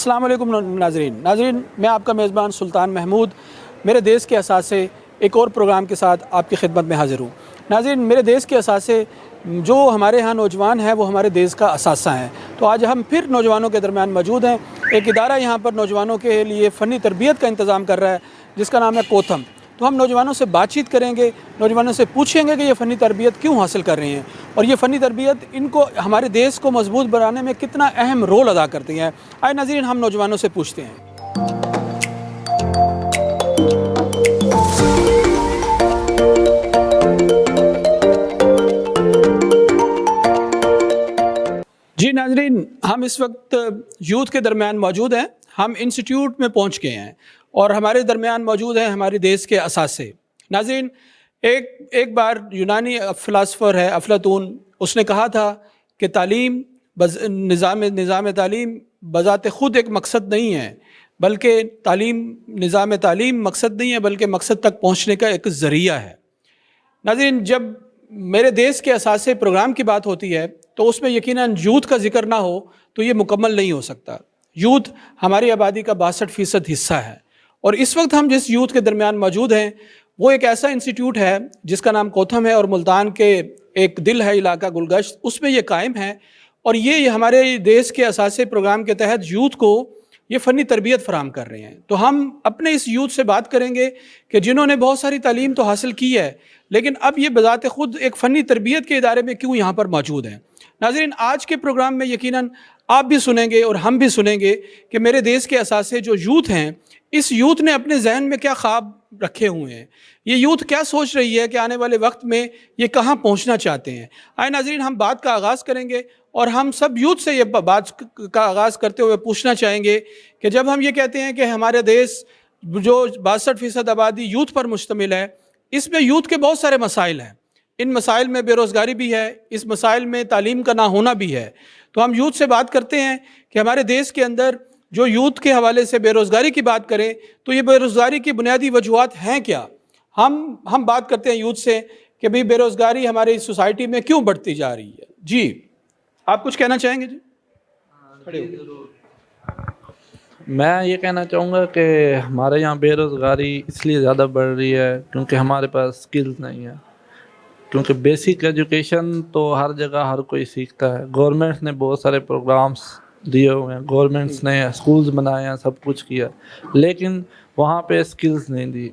السلام علیکم ناظرین میں آپ کا میزبان سلطان محمود میرے دیس کے اثاثے ایک اور پروگرام کے ساتھ آپ کی خدمت میں حاضر ہوں۔ ناظرین، میرے دیس کے اثاثے جو ہمارے ہاں نوجوان ہیں وہ ہمارے دیس کا اثاثہ ہیں، تو آج ہم پھر نوجوانوں کے درمیان موجود ہیں۔ ایک ادارہ یہاں پر نوجوانوں کے لیے فنی تربیت کا انتظام کر رہا ہے جس کا نام ہے کوتھم۔ تو ہم نوجوانوں سے بات چیت کریں گے، نوجوانوں سے پوچھیں گے کہ یہ فنی تربیت کیوں حاصل کر رہے ہیں اور یہ فنی تربیت ان کو ہمارے دیس کو مضبوط بنانے میں کتنا اہم رول ادا کرتی ہے۔ آئے ناظرین، ہم نوجوانوں سے پوچھتے ہیں۔ جی ناظرین، ہم اس وقت یوتھ کے درمیان موجود ہیں۔ ہم انسٹیٹیوٹ میں پہنچ گئے ہیں اور ہمارے درمیان موجود ہیں ہمارے دیس کے اثاثے۔ ناظرین، ایک بار یونانی فلاسفر ہے افلاطون، اس نے کہا تھا کہ تعلیم نظام تعلیم بذات خود ایک مقصد نہیں ہے، بلکہ نظام تعلیم مقصد نہیں ہے بلکہ مقصد تک پہنچنے کا ایک ذریعہ ہے۔ ناظرین، جب میرے دیس کے اثاثے پروگرام کی بات ہوتی ہے تو اس میں یقیناً یوتھ کا ذکر نہ ہو تو یہ مکمل نہیں ہو سکتا۔ یوتھ ہماری آبادی کا 62% حصہ ہے، اور اس وقت ہم جس یوتھ کے درمیان موجود ہیں وہ ایک ایسا انسٹیٹیوٹ ہے جس کا نام کوتھم ہے، اور ملتان کے ایک دل ہے علاقہ گلگشت، اس میں یہ قائم ہے، اور یہ ہمارے دیس کے اثاثے پروگرام کے تحت یوتھ کو یہ فنی تربیت فراہم کر رہے ہیں۔ تو ہم اپنے اس یوتھ سے بات کریں گے کہ جنہوں نے بہت ساری تعلیم تو حاصل کی ہے لیکن اب یہ بذات خود ایک فنی تربیت کے ادارے میں کیوں یہاں پر موجود ہیں۔ ناظرین، آج کے پروگرام میں یقیناً آپ بھی سنیں گے اور ہم بھی سنیں گے کہ میرے دیس کے اثاثے جو یوتھ ہیں، اس یوتھ نے اپنے ذہن میں کیا خواب رکھے ہوئے ہیں، یہ یوتھ کیا سوچ رہی ہے کہ آنے والے وقت میں یہ کہاں پہنچنا چاہتے ہیں۔ آئے ناظرین، ہم بات کا آغاز کریں گے اور ہم سب یوتھ سے یہ بات کا آغاز کرتے ہوئے پوچھنا چاہیں گے کہ جب ہم یہ کہتے ہیں کہ ہمارے دیس جو 62% آبادی یوتھ پر مشتمل ہے، اس میں یوتھ کے بہت سارے مسائل ہیں۔ ان مسائل میں بے روزگاری بھی ہے، اس مسائل میں تعلیم کا نہ ہونا بھی ہے۔ تو ہم یوتھ سے بات کرتے ہیں کہ ہمارے دیس کے اندر جو یوتھ کے حوالے سے بے روزگاری کی بات کریں تو یہ بے روزگاری کی بنیادی وجوہات ہیں کیا۔ ہم بات کرتے ہیں یوتھ سے کہ بھئی بے روزگاری ہماری سوسائٹی میں کیوں بڑھتی جا رہی ہے۔ جی، آپ کچھ کہنا چاہیں گے؟ جی کھڑے ہو۔ میں یہ کہنا چاہوں گا کہ ہمارے یہاں بے روزگاری اس لیے زیادہ بڑھ رہی ہے کیونکہ ہمارے پاس سکلز نہیں ہے، کیونکہ بیسک ایجوکیشن تو ہر جگہ ہر کوئی سیکھتا ہے۔ گورنمنٹ نے بہت سارے پروگرامس دیے ہوئے ہیں، گورنمنٹس نے اسکولز بنائے ہیں، سب کچھ کیا، لیکن وہاں پہ سکلز نہیں دی۔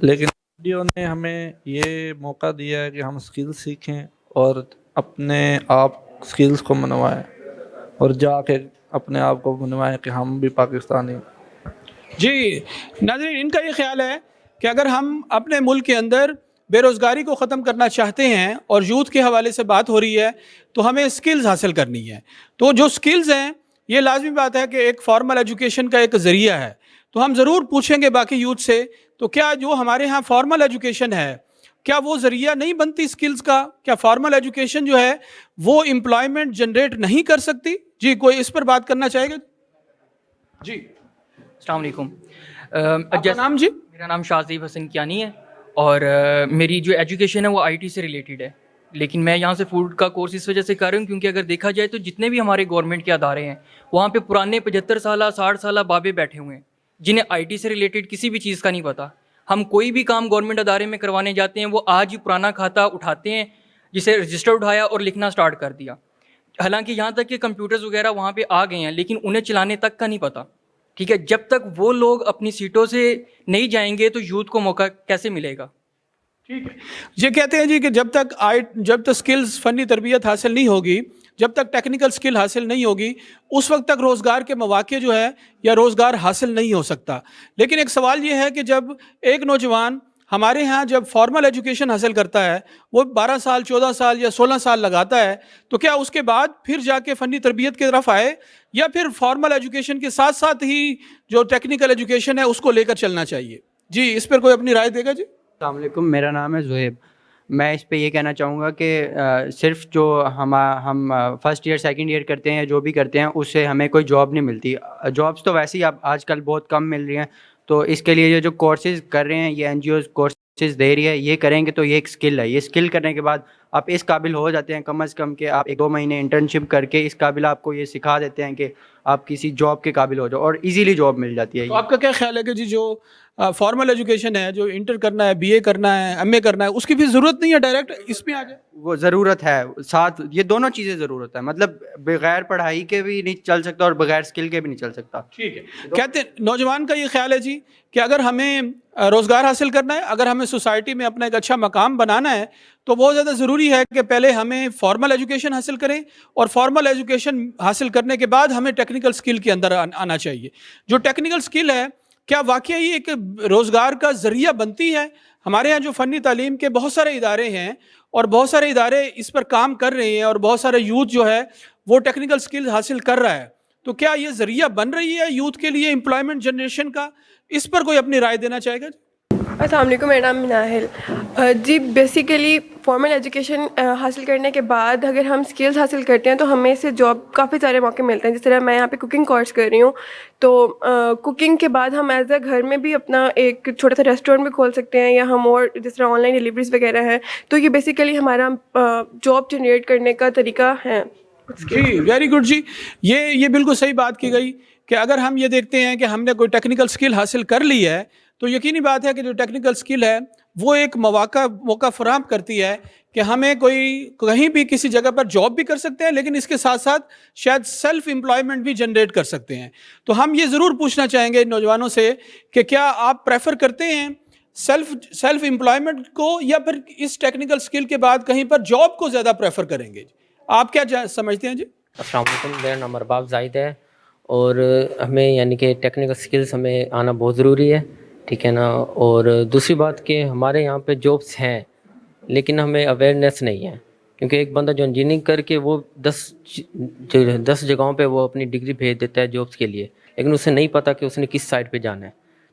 لیکن ویڈیو نے ہمیں یہ موقع دیا ہے کہ ہم سکلز سیکھیں اور اپنے آپ سکلز کو منوائیں اور جا کے اپنے آپ کو منوائیں کہ ہم بھی پاکستانی۔ جی ناظرین، ان کا یہ خیال ہے کہ اگر ہم اپنے ملک کے اندر بے روزگاری کو ختم کرنا چاہتے ہیں اور یوتھ کے حوالے سے بات ہو رہی ہے تو ہمیں سکلز حاصل کرنی ہے۔ تو جو سکلز ہیں، یہ لازمی بات ہے کہ ایک فارمل ایجوکیشن کا ایک ذریعہ ہے۔ تو ہم ضرور پوچھیں گے باقی یوتھ سے، تو کیا جو ہمارے ہاں فارمل ایجوکیشن ہے کیا وہ ذریعہ نہیں بنتی سکلز کا؟ کیا فارمل ایجوکیشن جو ہے وہ امپلائمنٹ جنریٹ نہیں کر سکتی؟ جی، کوئی اس پر بات کرنا چاہے گا؟ جی السلام علیکم۔ آپ کا نام؟ جی میرا نام شاہزیب حسن کیانی ہے، اور میری جو ایجوکیشن ہے وہ آئی ٹی سے ریلیٹڈ ہے، لیکن میں یہاں سے فوڈ کا کورس اس وجہ سے کر رہا ہوں کیونکہ اگر دیکھا جائے تو جتنے بھی ہمارے گورنمنٹ کے ادارے ہیں وہاں پہ پرانے 75 سالہ 60 سالہ بابے بیٹھے ہوئے ہیں جنہیں آئی ٹی سے ریلیٹڈ کسی بھی چیز کا نہیں پتہ۔ ہم کوئی بھی کام گورنمنٹ ادارے میں کروانے جاتے ہیں، وہ آج ہی پرانا کھاتا اٹھاتے ہیں، جسے رجسٹر اٹھایا اور لکھنا سٹارٹ کر دیا، حالانکہ یہاں تک کہ کمپیوٹرز وغیرہ وہاں پہ آ گئے ہیں لیکن انہیں چلانے تک کا نہیں پتہ۔ ٹھیک ہے، جب تک وہ لوگ اپنی سیٹوں سے نہیں جائیں گے تو یوتھ کو موقع کیسے ملے گا؟ ٹھیک ہے، یہ کہتے ہیں جی کہ جب تک سکلز فنی تربیت حاصل نہیں ہوگی، جب تک ٹیکنیکل سکل حاصل نہیں ہوگی، اس وقت تک روزگار کے مواقع جو ہے یا روزگار حاصل نہیں ہو سکتا۔ لیکن ایک سوال یہ ہے کہ جب ایک نوجوان ہمارے ہاں جب فارمل ایجوکیشن حاصل کرتا ہے، وہ 12 سال 14 سال یا 16 سال لگاتا ہے، تو کیا اس کے بعد پھر جا کے فنی تربیت کی طرف آئے یا پھر فارمل ایجوکیشن کے ساتھ ساتھ ہی جو ٹیکنیکل ایجوکیشن ہے اس کو لے کر چلنا چاہیے؟ جی، اس پر کوئی اپنی رائے دے گا؟ جی السلام علیکم، میرا نام ہے زہیب۔ میں اس پہ یہ کہنا چاہوں گا کہ صرف جو ہم فرسٹ ایئر سیکنڈ ایئر کرتے ہیں، جو بھی کرتے ہیں، اس سے ہمیں کوئی جاب نہیں ملتی۔ جابس تو ویسے ہی اب آج کل بہت کم مل رہی ہیں، تو اس کے لیے یہ جو کورسز کر رہے ہیں، یہ این جی اوز کورسز دے رہی ہے، یہ کریں گے تو یہ ایک اسکل ہے۔ یہ اسکل کرنے کے بعد آپ اس قابل ہو جاتے ہیں کم از کم کہ آپ 1-2 مہینے انٹرنشپ کر کے اس قابل آپ کو یہ سکھا دیتے ہیں کہ آپ کسی جاب کے قابل ہو جاؤ اور ایزیلی جاب مل جاتی ہے. تو آپ کا کیا خیال ہے کہ جی جو فارمل ایجوکیشن ہے, جو انٹر کرنا ہے, بی اے کرنا ہے, ایم اے کرنا ہے, اس کی بھی ضرورت نہیں ہے, ڈائریکٹ اس میں آ جائے؟ وہ ضرورت ہے, ساتھ یہ دونوں چیزیں ضرورت ہے, مطلب بغیر پڑھائی کے بھی نہیں چل سکتا اور بغیر اسکل کے بھی نہیں چل سکتا. ٹھیک ہے. کہتے ہیں نوجوان کا یہ خیال ہے جی کہ اگر ہمیں روزگار حاصل کرنا ہے, اگر ہمیں سوسائٹی میں اپنا ایک اچھا مقام بنانا ہے, تو بہت زیادہ ضروری ہے کہ پہلے ہمیں فارمل ایجوکیشن حاصل کریں, اور فارمل ایجوکیشن حاصل کرنے کے بعد ہمیں ٹیکنیکل سکل کے اندر آنا چاہیے. جو ٹیکنیکل سکل ہے کیا واقعی ایک روزگار کا ذریعہ بنتی ہے؟ ہمارے ہاں جو فنی تعلیم کے بہت سارے ادارے ہیں اور بہت سارے ادارے اس پر کام کر رہے ہیں, اور بہت سارے یوتھ جو ہے وہ ٹیکنیکل سکل حاصل کر رہا ہے, تو کیا یہ ذریعہ بن رہی ہے یوتھ کے لیے امپلائمنٹ جنریشن کا؟ اس پر کوئی اپنی رائے دینا چاہے گا؟ السلام علیکم, میرا نام مناہل. جی بیسیکلی فارمل ایجوکیشن حاصل کرنے کے بعد اگر ہم اسکلز حاصل کرتے ہیں تو ہمیں اس سے جاب کافی سارے موقع ملتے ہیں. جس طرح میں یہاں پہ کوکنگ کورس کر رہی ہوں, تو کوکنگ کے بعد ہم ایز اے گھر میں بھی اپنا ایک چھوٹا سا ریسٹورینٹ بھی کھول سکتے ہیں, یا ہم اور جس طرح آن لائن ڈلیوریز وغیرہ ہیں. تو یہ بیسیکلی ہمارا جاب جنریٹ کرنے کا طریقہ ہے. جی ویری گڈ جی, یہ بالکل صحیح بات کی گئی کہ اگر ہم یہ دیکھتے ہیں کہ ہم نے کوئی ٹیکنیکل سکل حاصل کر لی ہے, تو یقینی بات ہے کہ جو ٹیکنیکل سکل ہے وہ ایک موقع فراہم کرتی ہے کہ ہمیں کہیں بھی کسی جگہ پر جاب بھی کر سکتے ہیں, لیکن اس کے ساتھ ساتھ شاید سیلف امپلائمنٹ بھی جنریٹ کر سکتے ہیں. تو ہم یہ ضرور پوچھنا چاہیں گے نوجوانوں سے کہ کیا آپ پریفر کرتے ہیں سیلف امپلائمنٹ کو, یا پھر اس ٹیکنیکل سکل کے بعد کہیں پر جاب کو زیادہ پریفر کریں گے؟ آپ کیا سمجھتے ہیں جی؟ السلام علیکم, میرا نام ارباب زاہد ہے, اور ہمیں یعنی کہ ٹیکنیکل سکلز ہمیں آنا بہت ضروری ہے, ٹھیک ہے نا. اور دوسری بات کہ ہمارے یہاں پہ جابس ہیں لیکن ہمیں اویئرنیس نہیں ہے, کیونکہ ایک بندہ جو انجینئرنگ کر کے وہ 10 جگہوں پہ وہ اپنی ڈگری بھیج دیتا ہے جابس کے لیے, لیکن اسے نہیں پتہ کہ اس نے کس سائٹ پہ جانا ہے.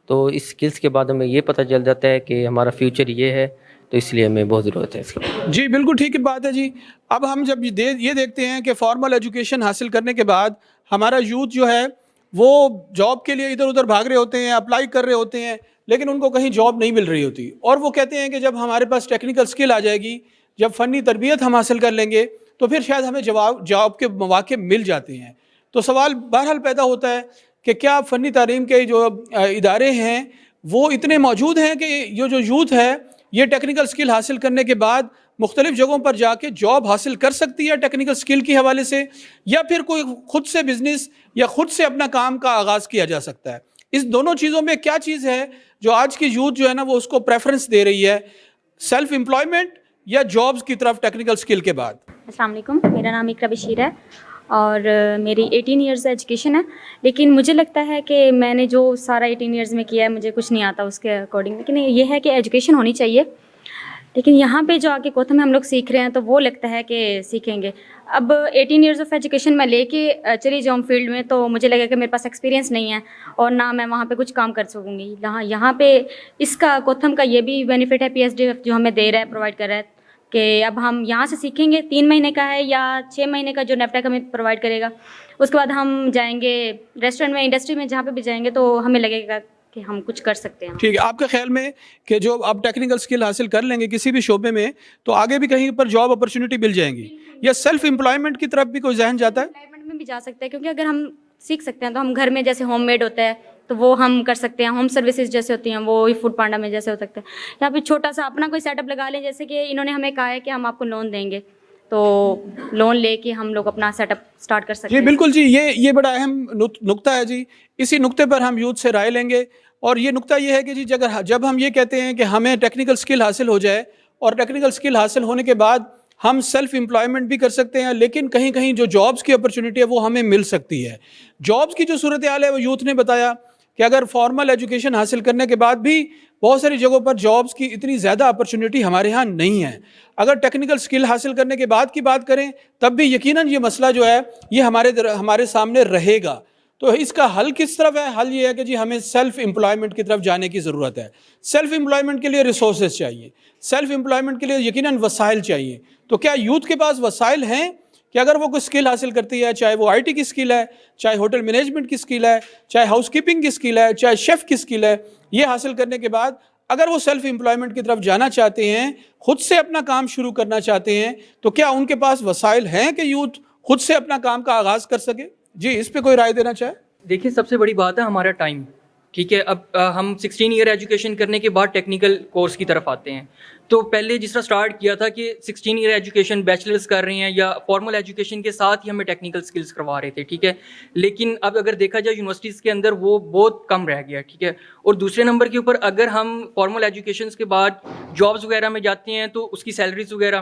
تو اس سکلز کے بعد ہمیں یہ پتہ چل جاتا ہے کہ ہمارا فیوچر یہ ہے, تو اس لیے ہمیں بہت ضرورت ہے اس کی. جی بالکل ٹھیک بات ہے جی. اب ہم جب یہ دیکھتے ہیں کہ فارمل ایجوکیشن حاصل کرنے کے بعد ہمارا یوتھ جو ہے وہ جاب کے لیے ادھر ادھر بھاگ رہے ہوتے ہیں, اپلائی کر رہے ہوتے ہیں, لیکن ان کو کہیں جاب نہیں مل رہی ہوتی, اور وہ کہتے ہیں کہ جب ہمارے پاس ٹیکنیکل سکل آ جائے گی, جب فنی تربیت ہم حاصل کر لیں گے, تو پھر شاید ہمیں جاب کے مواقع مل جاتے ہیں. تو سوال بہرحال پیدا ہوتا ہے کہ کیا فنی تعلیم کے جو ادارے ہیں وہ اتنے موجود ہیں کہ یہ جو یوتھ ہے یہ ٹیکنیکل سکل حاصل کرنے کے بعد مختلف جگہوں پر جا کے جاب حاصل کر سکتی ہے ٹیکنیکل سکل کے حوالے سے, یا پھر کوئی خود سے بزنس یا خود سے اپنا کام کا آغاز کیا جا سکتا ہے؟ اس دونوں چیزوں میں کیا چیز ہے جو آج کی یوتھ جو ہے نا وہ اس کو پریفرنس دے رہی ہے, سیلف امپلائمنٹ یا جابز کی طرف ٹیکنیکل سکل کے بعد؟ السلام علیکم, میرا نام اقرا بشیر ہے اور میری 18 ایئرز ایجوکیشن ہے, لیکن مجھے لگتا ہے کہ میں نے جو سارا 18 ایئرز میں کیا ہے مجھے کچھ نہیں آتا اس کے اکارڈنگ, لیکن یہ ہے کہ ایجوکیشن ہونی چاہیے. لیکن یہاں پہ جو آ کے کوتھم میں ہم لوگ سیکھ رہے ہیں تو وہ لگتا ہے کہ سیکھیں گے. اب 18 ایئرز آف ایجوکیشن میں لے کے چلی جاؤں فیلڈ میں تو مجھے لگا کہ میرے پاس ایکسپیرینس نہیں ہے اور نہ میں وہاں پہ کچھ کام کر سکوں گی. یہاں پہ اس کا کوتھم کا یہ بھی بینیفٹ ہے, PSDF جو ہمیں دے رہا ہے, پرووائڈ کر رہا ہے, کہ اب ہم یہاں سے سیکھیں گے 3 مہینے کا ہے یا 6 مہینے کا جو نیپٹیک ہمیں پرووائڈ کرے گا. اس کے بعد ہم جائیں گے ریسٹورینٹ میں, انڈسٹری میں, جہاں پہ بھی جائیں گے تو ہمیں لگے گا کہ ہم کچھ کر سکتے ہیں. ٹھیک ہے, آپ کے خیال میں کہ جو آپ ٹیکنیکل سکل حاصل کر لیں گے کسی بھی شعبے میں تو آگے بھی کہیں پر جاب اپرچونٹی مل جائیں گی, یا سیلف امپلائمنٹ کی طرف بھی کوئی ذہن جاتا ہے؟ امپلائمنٹ میں بھی جا سکتے ہیں, کیونکہ اگر ہم سیکھ سکتے ہیں تو ہم گھر میں جیسے ہوم میڈ ہوتا ہے تو وہ ہم کر سکتے ہیں, ہوم سروسز جیسے ہوتی ہیں وہ فوڈ پانڈا میں جیسے ہو سکتے ہیں, یا پھر چھوٹا سا اپنا کوئی سیٹ اپ لگا لیں, جیسے کہ انہوں نے ہمیں کہا ہے کہ ہم آپ کو لون دیں گے, تو لون لے کے ہم لوگ اپنا سیٹ اپ اسٹارٹ کر سکتے ہیں. جی بالکل جی, یہ بڑا اہم نقطہ ہے جی. اسی نقطے پر ہم یوتھ سے رائے لیں گے, اور یہ نقطہ یہ ہے کہ جی جب ہم یہ کہتے ہیں کہ ہمیں ٹیکنیکل سکل حاصل ہو جائے, اور ٹیکنیکل سکل حاصل ہونے کے بعد ہم سیلف امپلائمنٹ بھی کر سکتے ہیں, لیکن کہیں کہیں جو جابز کی اپرچونٹی ہے وہ ہمیں مل سکتی ہے. جابز کی جو صورتحال ہے وہ یوتھ نے بتایا کہ اگر فارمل ایجوکیشن حاصل کرنے کے بعد بھی بہت ساری جگہوں پر جابز کی اتنی زیادہ اپرچونٹی ہمارے ہاں نہیں ہے. اگر ٹیکنیکل سکل حاصل کرنے کے بعد کی بات کریں تب بھی یقیناً یہ مسئلہ جو ہے یہ ہمارے سامنے رہے گا. تو اس کا حل کس طرف ہے؟ حل یہ ہے کہ جی ہمیں سیلف امپلائمنٹ کی طرف جانے کی ضرورت ہے. سیلف امپلائمنٹ کے لیے ریسورسز چاہیے, سیلف امپلائمنٹ کے لیے یقیناً وسائل چاہیے. تو کیا یوتھ کے پاس وسائل ہیں کہ اگر وہ کوئی سکل حاصل کرتی ہے, چاہے وہ IT کی سکل ہے, چاہے ہوٹل مینجمنٹ کی سکل ہے, چاہے ہاؤس کیپنگ کی سکل ہے, چاہے شیف کی سکل ہے, یہ حاصل کرنے کے بعد اگر وہ سیلف امپلائمنٹ کی طرف جانا چاہتے ہیں, خود سے اپنا کام شروع کرنا چاہتے ہیں, تو کیا ان کے پاس وسائل ہیں کہ یوتھ خود سے اپنا کام کا آغاز کر سکے؟ جی, اس پہ کوئی رائے دینا چاہے؟ دیکھیں سب سے بڑی بات ہے ہمارا ٹائم. ٹھیک ہے, اب ہم 16 ایئر ایجوکیشن کرنے کے بعد ٹیکنیکل کورس کی طرف آتے ہیں. تو پہلے جس طرح سٹارٹ کیا تھا کہ 16 ایئر ایجوکیشن بیچلرز کر رہے ہیں یا فارمل ایجوکیشن کے ساتھ ہی ہمیں ٹیکنیکل سکلز کروا رہے تھے. ٹھیک ہے, لیکن اب اگر دیکھا جائے یونیورسٹیز کے اندر وہ بہت کم رہ گیا. ٹھیک ہے, اور دوسرے نمبر کے اوپر اگر ہم فارمل ایجوکیشنس کے بعد جابز وغیرہ میں جاتے ہیں تو اس کی سیلریز وغیرہ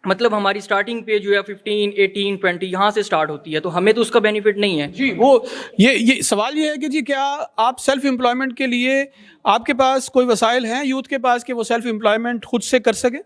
مطلب ہماری سٹارٹنگ پہ جو ہے 15, 18, 20 یہاں سے سٹارٹ ہوتی ہے, تو ہمیں تو اس کا بینیفٹ نہیں ہے. جی, وہ یہ سوال یہ ہے کہ جی کیا آپ سیلف امپلائمنٹ کے لیے آپ کے پاس کوئی وسائل ہیں یوتھ کے پاس کہ وہ سیلف امپلائمنٹ خود سے کر سکے؟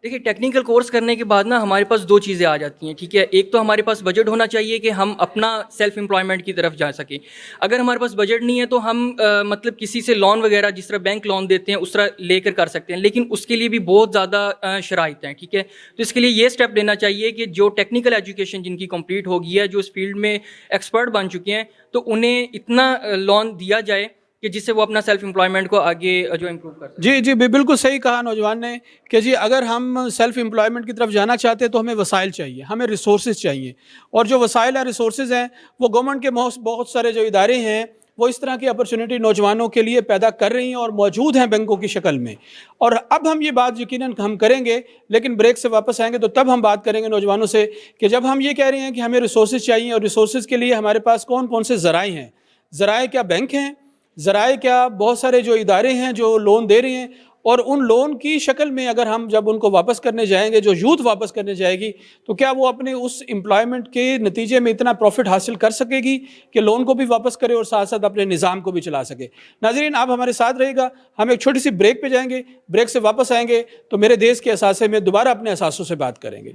دیکھیے ٹیکنیکل کورس کرنے کے بعد نا ہمارے پاس 2 چیزیں آ جاتی ہیں. ٹھیک ہے, ایک تو ہمارے پاس بجٹ ہونا چاہیے کہ ہم اپنا سیلف امپلائمنٹ کی طرف جا سکیں. اگر ہمارے پاس بجٹ نہیں ہے تو ہم مطلب کسی سے لون وغیرہ جس طرح بینک لون دیتے ہیں اس طرح لے کر سکتے ہیں, لیکن اس کے لیے بھی بہت زیادہ شرائط ہیں. ٹھیک ہے, تو اس کے لیے یہ سٹیپ لینا چاہیے کہ جو ٹیکنیکل ایجوکیشن جن کی کمپلیٹ ہو گئی ہے, جو اس فیلڈ میں ایکسپرٹ بن چکے ہیں, تو انہیں اتنا لون دیا جائے کہ جس سے وہ اپنا سیلف امپلائمنٹ کو آگے جو امپروو کر سکیں. جی بالکل صحیح کہا نوجوان نے کہ جی اگر ہم سیلف امپلائمنٹ کی طرف جانا چاہتے ہیں تو ہمیں وسائل چاہیے, ہمیں ریسورسز چاہیے, اور جو وسائل ہیں ریسورسز ہیں وہ گورنمنٹ کے بہت سارے جو ادارے ہیں وہ اس طرح کی اپرچونٹی نوجوانوں کے لیے پیدا کر رہی ہیں اور موجود ہیں بینکوں کی شکل میں. اور اب ہم یہ بات یقیناً ہم کریں گے, لیکن بریک سے واپس آئیں گے تو تب ہم بات کریں گے نوجوانوں سے کہ جب ہم یہ کہہ رہے ہیں کہ ہمیں ریسورسز چاہیے اور ریسورسز کے لیے ہمارے پاس کون کون سے ذرائع ہیں. ذرائع کیا بینک ہیں, ذرائع کیا بہت سارے جو ادارے ہیں جو لون دے رہے ہیں, اور ان لون کی شکل میں اگر ہم جب ان کو واپس کرنے جائیں گے, جو یوتھ واپس کرنے جائے گی, تو کیا وہ اپنے اس امپلائمنٹ کے نتیجے میں اتنا پروفٹ حاصل کر سکے گی کہ لون کو بھی واپس کرے اور ساتھ ساتھ اپنے نظام کو بھی چلا سکے. ناظرین, آپ ہمارے ساتھ رہے گا, ہم ایک چھوٹی سی بریک پہ جائیں گے, بریک سے واپس آئیں گے تو میرے دیش کے اثاثے میں دوبارہ اپنے اثاثوں سے بات کریں گے.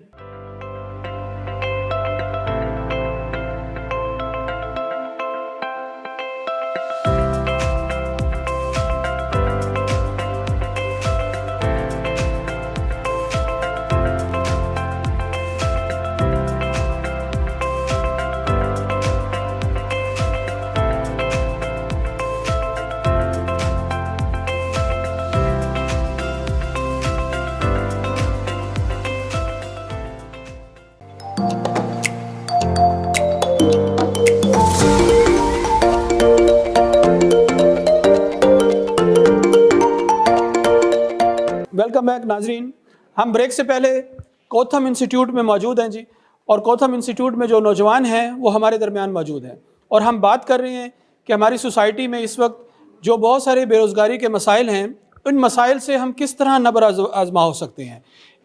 ویلکم بیک ناظرین. ہم بریک سے پہلے کوتھم انسٹیٹیوٹ میں موجود ہیں جی, اور کوتھم انسٹیٹیوٹ میں جو نوجوان ہیں وہ ہمارے درمیان موجود ہیں, اور ہم بات کر رہے ہیں کہ ہماری سوسائٹی میں اس وقت جو بہت سارے بے روزگاری کے مسائل ہیں, ان مسائل سے ہم کس طرح نبر آزما ہو سکتے ہیں.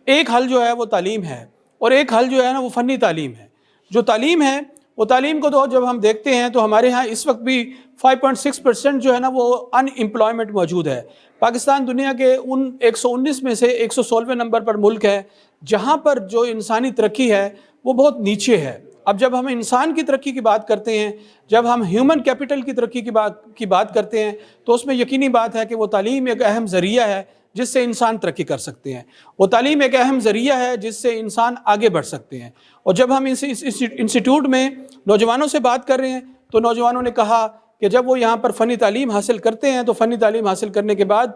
ایک حل جو ہے وہ تعلیم ہے, اور ایک حل جو ہے نا وہ فنی تعلیم ہے. جو تعلیم ہے وہ تعلیم کو تو جب ہم دیکھتے ہیں تو ہمارے ہاں اس وقت بھی 5.6% جو ہے نا وہ ان امپلائمنٹ موجود ہے. پاکستان دنیا کے ان 119 میں سے 116ویں نمبر پر ملک ہے جہاں پر جو انسانی ترقی ہے وہ بہت نیچے ہے. اب جب ہم انسان کی ترقی کی بات کرتے ہیں, جب ہم ہیومن کیپٹل کی ترقی کی بات کرتے ہیں, تو اس میں یقینی بات ہے کہ وہ تعلیم ایک اہم ذریعہ ہے جس سے انسان ترقی کر سکتے ہیں. وہ تعلیم ایک اہم ذریعہ ہے جس سے انسان آگے بڑھ سکتے ہیں. اور جب ہم اس انسٹیٹیوٹ میں نوجوانوں سے بات کر رہے ہیں تو نوجوانوں نے کہا کہ جب وہ یہاں پر فنی تعلیم حاصل کرتے ہیں تو فنی تعلیم حاصل کرنے کے بعد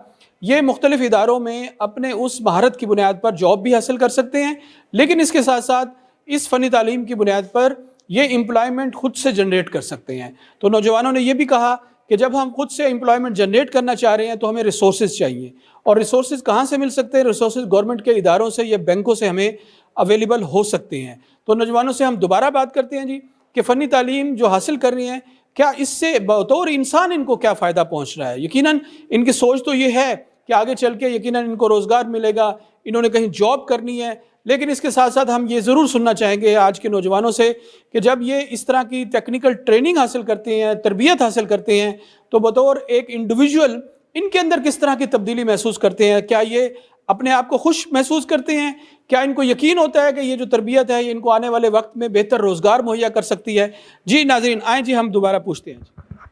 یہ مختلف اداروں میں اپنے اس مہارت کی بنیاد پر جاب بھی حاصل کر سکتے ہیں, لیکن اس کے ساتھ ساتھ اس فنی تعلیم کی بنیاد پر یہ امپلائمنٹ خود سے جنریٹ کر سکتے ہیں. تو نوجوانوں نے یہ بھی کہا کہ جب ہم خود سے امپلائمنٹ جنریٹ کرنا چاہ رہے ہیں تو ہمیں ریسورسز چاہیے, اور ریسورسز کہاں سے مل سکتے ہیں؟ ریسورسز گورنمنٹ کے اداروں سے یا بینکوں سے ہمیں اویلیبل ہو سکتے ہیں. تو نوجوانوں سے ہم دوبارہ بات کرتے ہیں جی کہ فنی تعلیم جو حاصل کر رہی ہیں, کیا اس سے بطور انسان ان کو کیا فائدہ پہنچ رہا ہے؟ یقیناً ان کی سوچ تو یہ ہے کہ آگے چل کے یقیناً ان کو روزگار ملے گا, انہوں نے کہیں جاب کرنی ہے, لیکن اس کے ساتھ ساتھ ہم یہ ضرور سننا چاہیں گے آج کے نوجوانوں سے کہ جب یہ اس طرح کی ٹیکنیکل ٹریننگ حاصل کرتے ہیں, تربیت حاصل کرتے ہیں, تو بطور ایک انڈیویجول ان کے اندر کس طرح کی تبدیلی محسوس کرتے ہیں؟ کیا یہ اپنے آپ کو خوش محسوس کرتے ہیں؟ کیا ان کو یقین ہوتا ہے کہ یہ جو تربیت ہے یہ ان کو آنے والے وقت میں بہتر روزگار مہیا کر سکتی ہے؟ جی ناظرین آئیں جی ہم دوبارہ پوچھتے ہیں.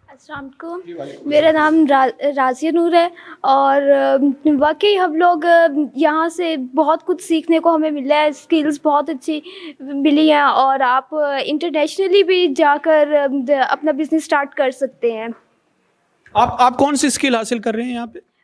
السلام علیکم, میرا نام رازیہ نور ہے, اور واقعی ہم لوگ یہاں سے بہت کچھ سیکھنے کو ہمیں ملا ہے, اسکلز بہت اچھی ملی ہیں, اور آپ انٹرنیشنلی بھی جا کر اپنا بزنس سٹارٹ کر سکتے ہیں. آپ کون سی اسکل حاصل کر رہے ہیں یہاں پہ؟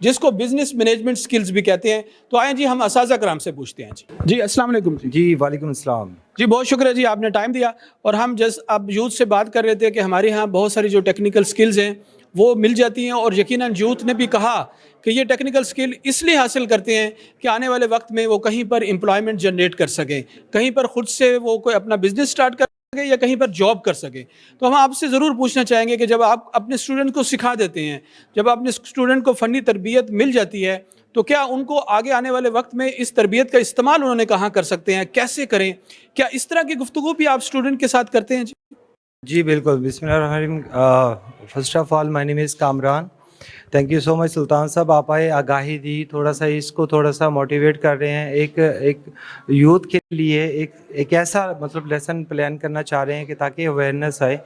جس کو بزنس مینجمنٹ سکلز بھی کہتے ہیں. تو آئیں جی ہم اساتذہ کرام سے پوچھتے ہیں. جی السلام علیکم. جی وعلیکم السلام. جی بہت شکریہ جی، آپ نے ٹائم دیا. اور ہم اب یوتھ سے بات کر رہے تھے کہ ہمارے یہاں بہت ساری جو ٹیکنیکل سکلز ہیں وہ مل جاتی ہیں، اور یقیناً یوتھ نے بھی کہا کہ یہ ٹیکنیکل سکل اس لیے حاصل کرتے ہیں کہ آنے والے وقت میں وہ کہیں پر امپلائمنٹ جنریٹ کر سکیں، کہیں پر خود سے وہ کوئی اپنا بزنس سٹارٹ کر سکے یا کہیں پر جاب کر سکے. تو ہم آپ سے ضرور پوچھنا چاہیں گے کہ جب آپ اپنے اسٹوڈنٹ کو سکھا دیتے ہیں، جب اپنے اسٹوڈنٹ کو فنی تربیت مل جاتی ہے، تو کیا ان کو آگے آنے والے وقت میں اس تربیت کا استعمال انہوں نے کہاں کر سکتے ہیں، کیسے کریں؟ کیا اس طرح کی گفتگو بھی آپ اسٹوڈنٹ کے ساتھ کرتے ہیں؟ جی بالکل. بسم اللہ الرحمن الرحیم. First of all my name is Kamran. Thank you so much Sultan صاحب، آپ آئے، آگاہی دی، تھوڑا سا اس کو تھوڑا سا موٹیویٹ کر رہے ہیں. ایک یوتھ کے لیے ایک ایسا مطلب لیسن پلان کرنا چاہ رہے ہیں کہ تاکہ اویئرنیس آئے.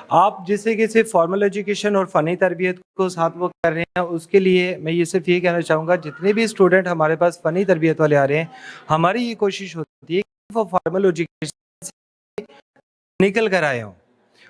آپ جیسے کہ صرف فارمل ایجوکیشن اور فنی تربیت کو ساتھ وہ کر رہے ہیں، اس کے لیے میں یہ صرف یہ کہنا چاہوں گا جتنے بھی اسٹوڈنٹ ہمارے پاس فنی تربیت والے آ رہے ہیں، ہماری یہ کوشش ہوتی ہے کہ وہ فارمل ایجوکیشن سے نکل کر آئے ہوں،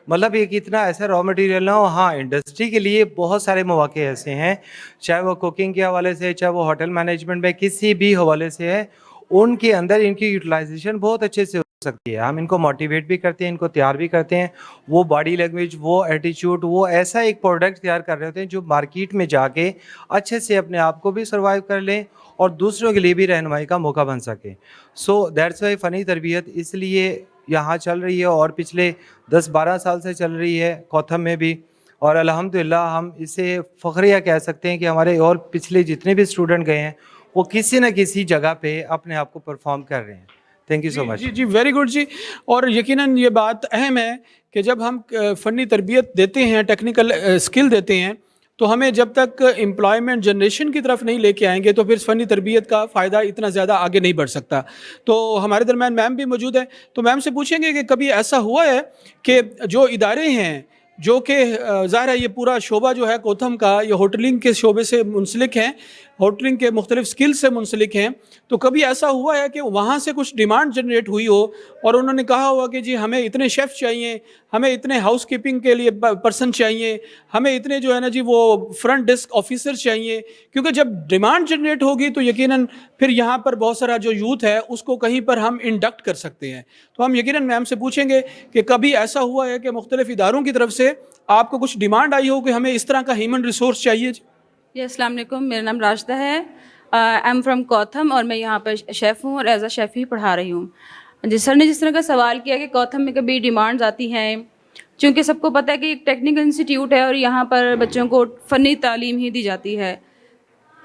مطلب ایک اتنا ایسا را مٹیریل نہ ہو. ہاں انڈسٹری کے لیے بہت سارے مواقع ایسے ہیں، چاہے وہ کوکنگ کے حوالے سے، چاہے وہ ہوٹل مینجمنٹ میں کسی بھی حوالے سے ہے، ان کے اندر ان کی یوٹیلائزیشن بہت اچھے سے ہو سکتی ہے. ہم ان کو موٹیویٹ بھی کرتے ہیں، ان کو تیار بھی کرتے ہیں. وہ باڈی لینگویج، وہ ایٹیچیوڈ، وہ ایسا ایک پروڈکٹ تیار کر رہے ہوتے ہیں جو مارکیٹ میں جا کے اچھے سے اپنے آپ کو بھی سروائیو کر لیں اور دوسروں کے لیے بھی رہنمائی کا موقع بن سکے. سو دیٹس وائی فنی تربیت اس لیے یہاں چل رہی ہے اور پچھلے 10-12 سال سے چل رہی ہے کوتھم میں بھی. اور الحمدللہ ہم اسے فخریہ کہہ سکتے ہیں کہ ہمارے اور پچھلے جتنے بھی اسٹوڈنٹ گئے ہیں وہ کسی نہ کسی جگہ پہ اپنے آپ کو پرفارم کر رہے ہیں. Thank you so much. جی ویری گڈ جی. اور یقیناً یہ بات اہم ہے کہ جب ہم فنی تربیت دیتے ہیں، ٹیکنیکل اسکل دیتے ہیں، تو ہمیں جب تک امپلائمنٹ جنریشن کی طرف نہیں لے کے آئیں گے تو پھر فنی تربیت کا فائدہ اتنا زیادہ آگے نہیں بڑھ سکتا. تو ہمارے درمیان میم بھی موجود ہے، تو میم سے پوچھیں گے کہ کبھی ایسا ہوا ہے کہ جو ادارے ہیں جو کہ ظاہر ہے یہ پورا شعبہ جو ہے کوتھم کا یہ ہوٹلنگ کے شعبے سے منسلک ہیں، ہوٹلنگ کے مختلف سکل سے منسلک ہیں، تو کبھی ایسا ہوا ہے کہ وہاں سے کچھ ڈیمانڈ جنریٹ ہوئی ہو اور انہوں نے کہا ہوا کہ جی ہمیں اتنے شیف چاہیے، ہمیں اتنے ہاؤس کیپنگ کے لیے پرسن چاہیے، ہمیں اتنے جو ہے نا جی وہ فرنٹ ڈیسک آفیسر چاہیے، کیونکہ جب ڈیمانڈ جنریٹ ہوگی تو یقیناً پھر یہاں پر بہت سارا جو یوتھ ہے اس کو کہیں پر ہم انڈکٹ کر سکتے ہیں. تو ہم یقیناً میم سے پوچھیں گے کہ کبھی ایسا ہوا ہے کہ مختلف اداروں کی طرف سے آپ کو کچھ ڈیمانڈ آئی ہو کہ ہمیں اس طرح کا ہیومن ریسورس چاہیے؟ جی السلام علیکم، میرا نام راشدہ ہے، آئی ایم فرام کوتھم اور میں یہاں پر شیف ہوں اور ایز اے شیف ہی پڑھا رہی ہوں. جی سر نے جس طرح کا سوال کیا کہ کوتھم میں کبھی ڈیمانڈز آتی ہیں، چونکہ سب کو پتہ ہے کہ ایک ٹیکنیکل انسٹیٹیوٹ ہے اور یہاں پر بچوں کو فنی تعلیم ہی دی جاتی ہے.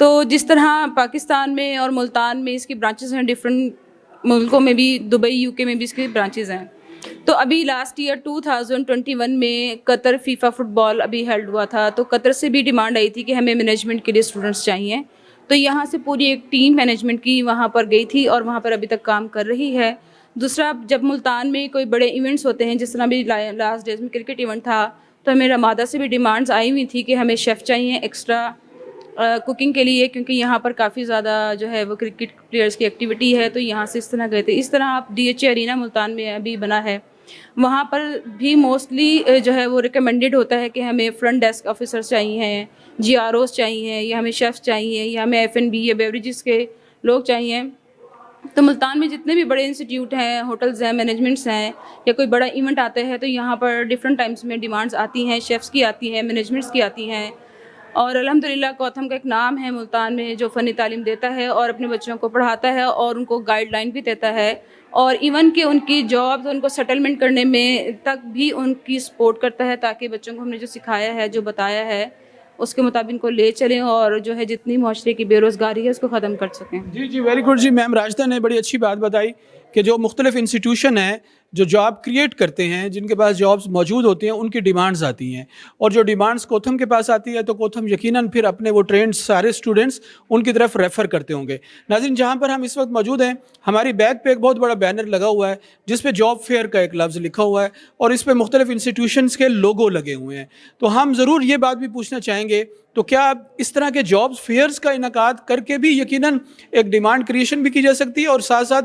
تو جس طرح پاکستان میں اور ملتان میں اس کی برانچز ہیں، ڈفرینٹ ملکوں میں بھی، دبئی UK میں بھی اس کی برانچز ہیں. تو ابھی لاسٹ ایئر 2021 میں قطر فیفا فٹ بال ابھی ہیلڈ ہوا تھا، تو قطر سے بھی ڈیمانڈ آئی تھی کہ ہمیں مینجمنٹ کے لیے اسٹوڈنٹس چاہیے. تو یہاں سے پوری ایک ٹیم مینجمنٹ کی وہاں پر گئی تھی اور وہاں پر ابھی تک کام کر رہی ہے. دوسرا، جب ملتان میں کوئی بڑے ایونٹس ہوتے ہیں، جس طرح بھی لاسٹ ڈیز میں کرکٹ ایونٹ تھا، تو ہمیں رمادہ سے بھی ڈیمانڈز آئی ہوئی تھی کہ ہمیں شیف چاہیے ایکسٹرا کوکنگ کے لیے، کیونکہ یہاں پر کافی زیادہ جو ہے وہ کرکٹ پلیئرس کی ایکٹیویٹی ہے. تو یہاں سے اس طرح گئے تھے. اس طرح آپ DHA ارینا ملتان میں ابھی بنا ہے، وہاں پر بھی موسٹلی جو ہے وہ ریکمینڈیڈ ہوتا ہے کہ ہمیں فرنٹ ڈیسک آفیسرس چاہیے، GROs چاہیے، یا ہمیں شیفس چاہیے، یا ہمیں F&B یا بیوریجز کے لوگ چاہیے. تو ملتان میں جتنے بھی بڑے انسٹیٹیوٹ ہیں، ہوٹلز ہیں، مینجمنٹس ہیں، یا کوئی بڑا ایونٹ آتا ہے تو یہاں پر ڈفرینٹ ٹائمس میں ڈیمانڈز آتی ہیں، شیفس کی آتی ہیں، مینجمنٹس کی آتی ہیں. اور الحمدللہ کوتھم کا ایک نام ہے ملتان میں جو فنی تعلیم دیتا ہے اور اپنے بچوں کو پڑھاتا ہے اور ان کو گائیڈ لائن بھی دیتا ہے، اور ایون کہ ان کی جابز، ان کو سیٹلمنٹ کرنے میں تک بھی ان کی سپورٹ کرتا ہے، تاکہ بچوں کو ہم نے جو سکھایا ہے، جو بتایا ہے، اس کے مطابق ان کو لے چلیں اور جو ہے جتنی معاشرے کی بے روزگاری ہے اس کو ختم کر سکیں. جی ویری گڈ جی. میم راشدہ نے بڑی اچھی بات بتائی کہ جو مختلف انسٹیٹیوشن ہیں جو جاب کریٹ کرتے ہیں، جن کے پاس جابز موجود ہوتی ہیں، ان کی ڈیمانڈز آتی ہیں، اور جو ڈیمانڈز کوتھم کے پاس آتی ہے تو کوتھم یقیناً پھر اپنے وہ ٹرینڈ سارے اسٹوڈنٹس ان کی طرف ریفر کرتے ہوں گے. ناظرین، جہاں پر ہم اس وقت موجود ہیں، ہماری بیک پہ ایک بہت بڑا بینر لگا ہوا ہے جس پہ جاب فیئر کا ایک لفظ لکھا ہوا ہے اور اس پہ مختلف انسٹیٹیوشنس کے لوگو لگے ہوئے ہیں. تو ہم ضرور یہ بات بھی پوچھنا چاہیں گے، تو کیا اس طرح کے جاب فیئرز کا انعقاد کر کے بھی یقیناً ایک ڈیمانڈ کریشن بھی کی جا سکتی ہے، اور ساتھ ساتھ